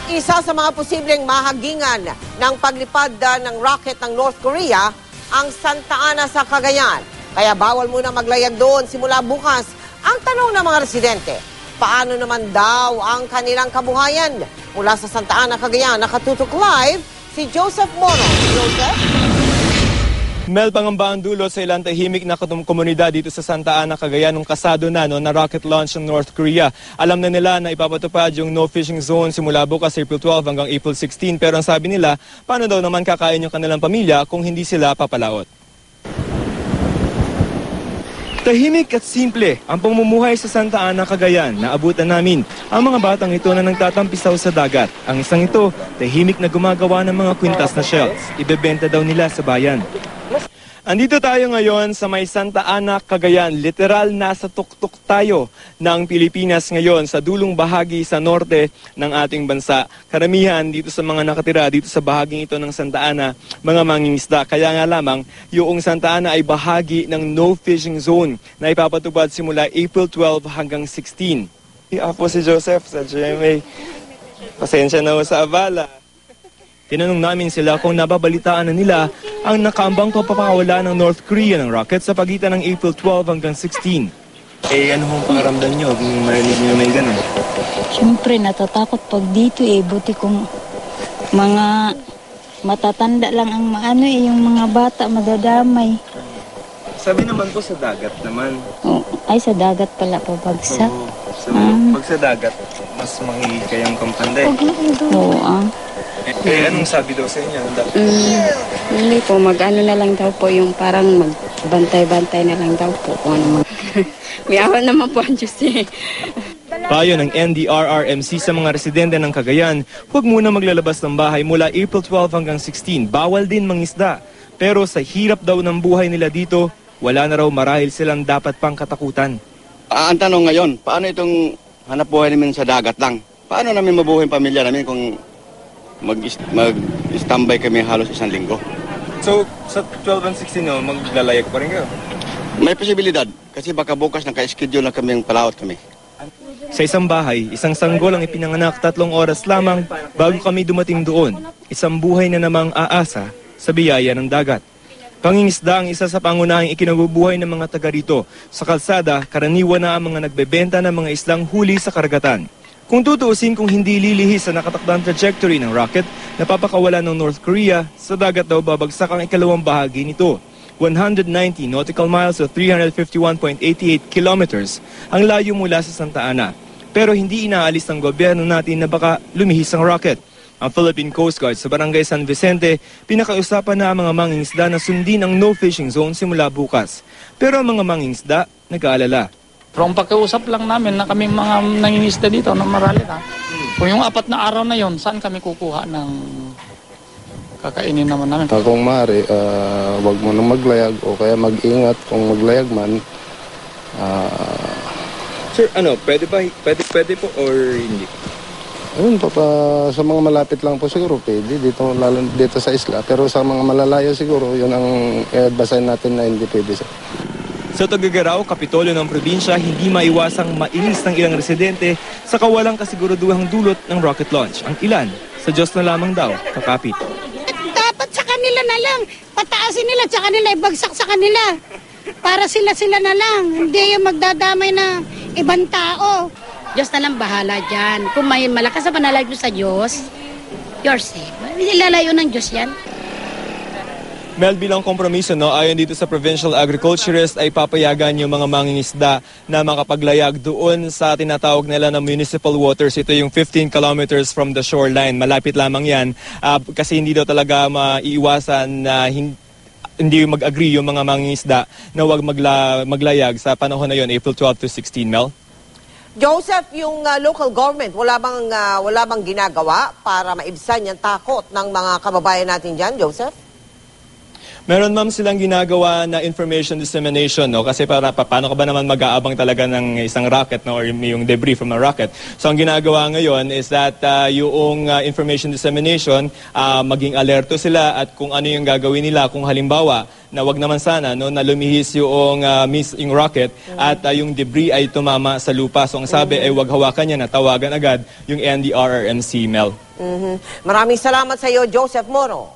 Isa sa mga posibleng mahagingan ng paglipad ng rocket ng North Korea ang Santa Ana sa Cagayan. Kaya bawal muna maglayag doon simula bukas. Ang tanong ng mga residente, paano naman daw ang kanilang kabuhayan? Mula sa Santa Ana, Cagayan, nakatutok live si Joseph Mono. Joseph? Mel, pangamba ang dulo sa ilang tahimik na komunidad dito sa Santa Ana, Cagayan nung kasado na na rocket launch ng North Korea. Alam na nila na ipapatupad yung no fishing zone simula bukas April 12 hanggang April 16. Pero ang sabi nila, paano daw naman kakain yung kanilang pamilya kung hindi sila papalaot? Tahimik at simple ang pamumuhay sa Santa Ana, Cagayan. Naabutan namin ang mga batang ito na nagtatampisaw sa dagat. Ang isang ito, tahimik na gumagawa ng mga kwintas na shells. Ibebenta daw nila sa bayan. Andito tayo ngayon sa may Santa Ana, Cagayan. Literal nasa tuktok tayo ng Pilipinas ngayon sa dulong bahagi sa norte ng ating bansa. Karamihan dito sa mga nakatira dito sa bahaging ito ng Santa Ana, mga mangingisda. Kaya nga lamang, yung Santa Ana ay bahagi ng no fishing zone na ipapatupad simula April 12 hanggang 16. Ako si Joseph sa GMA. Pasensya na ho sa abala. Tinanong namin sila kung nababalitaan na nila ang nakaambang papakawala ng North Korea ng rocket sa pagitan ng April 12 hanggang 16. Ano hong pangaramdam nyo kung marinig nyo may ganun? Siyempre, natatakot pag dito buti kung mga matatanda lang ang yung mga bata madadamay. Sabi naman po sa dagat naman. Oh, ay, sa dagat pala pabagsak. So, pag sa dagat, mas kayang kampanday. Oo, anong sabi daw sa inyo? Hindi po, mag-ano na lang daw po yung parang magbantay-bantay na lang daw po. May awan naman po ang Diyos Payo ng NDRRMC sa mga residente ng Cagayan, huwag muna maglalabas ng bahay mula April 12 hanggang 16. Bawal din mangisda. Pero sa hirap daw ng buhay nila dito, wala na raw marahil silang dapat pang katakutan. Ang tanong ngayon, paano itong hanap buhay namin sa dagat lang? Paano namin mabuhay ang pamilya namin kung mag-standby kami halos isang linggo? So, sa 12 and 16, maglalayag pa rin kayo? May posibilidad, kasi baka bukas naka-schedule na kami yung palaot kami. Sa isang bahay, isang sanggol ang ipinanganak 3 oras lamang bago kami dumating doon. Isang buhay na namang aasa sa biyaya ng dagat. Pangingisda ang isa sa pangunahing ikinabubuhay ng mga taga rito. Sa kalsada, karaniwan na ang mga nagbebenta ng mga islang huli sa karagatan. Kung tutuusin kung hindi lilihis sa nakatakdang trajectory ng rocket, napapakawala ng North Korea, sa dagat daw babagsak ang ikalawang bahagi nito. 190 nautical miles o 351.88 kilometers ang layo mula sa Santa Ana. Pero hindi inaalis ng gobyerno natin na baka lumihis ang rocket. Ang Philippine Coast Guard sa Barangay San Vicente, pinakausapan na ang mga mangingisda na sundin ang no fishing zone simula bukas. Pero ang mga mangingisda, nag-aalala. Pero ang pagkausap lang namin na kami mga nangingisda dito na marali na. Kung yung 4 na araw na yon, saan kami kukuha ng kakainin naman namin? Kung maaari, wag mo nang maglayag o kaya mag-ingat kung maglayag man. Sir, pwede po or hindi? Ayun, sa mga malapit lang po siguro pwede, lalo dito sa isla. Pero sa mga malalayo siguro, yun ang i-advisein natin na hindi pwede. Sa Tuguegarao, kapitolyo ng probinsya, hindi maiwasang mainis ng ilang residente sa kawalang kasiguraduhang dulot ng rocket launch. Ang ilan, sa Diyos na lamang daw, kakapit. Dapat sa kanila na lang, pataasin nila, sa kanila, ibagsak sa kanila. Para sila na lang, hindi yung magdadamay na ibang tao. Diyos na lang bahala dyan. Kung may malakas na panalagyo sa Diyos, you're safe. Ilalayo ng Diyos yan. Mel, bilang kompromiso, ayon dito sa provincial agriculturist ay papayagan yung mga mangingisda na makapaglayag doon sa tinatawag nila na municipal waters. Ito yung 15 kilometers from the shoreline. Malapit lamang yan kasi hindi daw talaga maiiwasan na hindi mag-agree yung mga mangingisda na huwag maglayag sa panahon na yon, April 12 to 16, Mel. Joseph, yung local government, wala bang ginagawa para maibsan yung takot ng mga kababayan natin dyan, Joseph? Meron ma'am silang ginagawa na information dissemination, kasi paano ka ba naman mag-aabang talaga ng isang rocket or yung debris from a rocket. So ang ginagawa ngayon is that yung information dissemination, maging alerto sila at kung ano yung gagawin nila kung halimbawa na wag naman sana na lumihis yung rocket at yung debris ay tumama sa lupa. So ang sabi ay wag hawakan niya na tawagan agad yung NDRRMC, Mel. Maraming salamat sa iyo, Joseph Moro.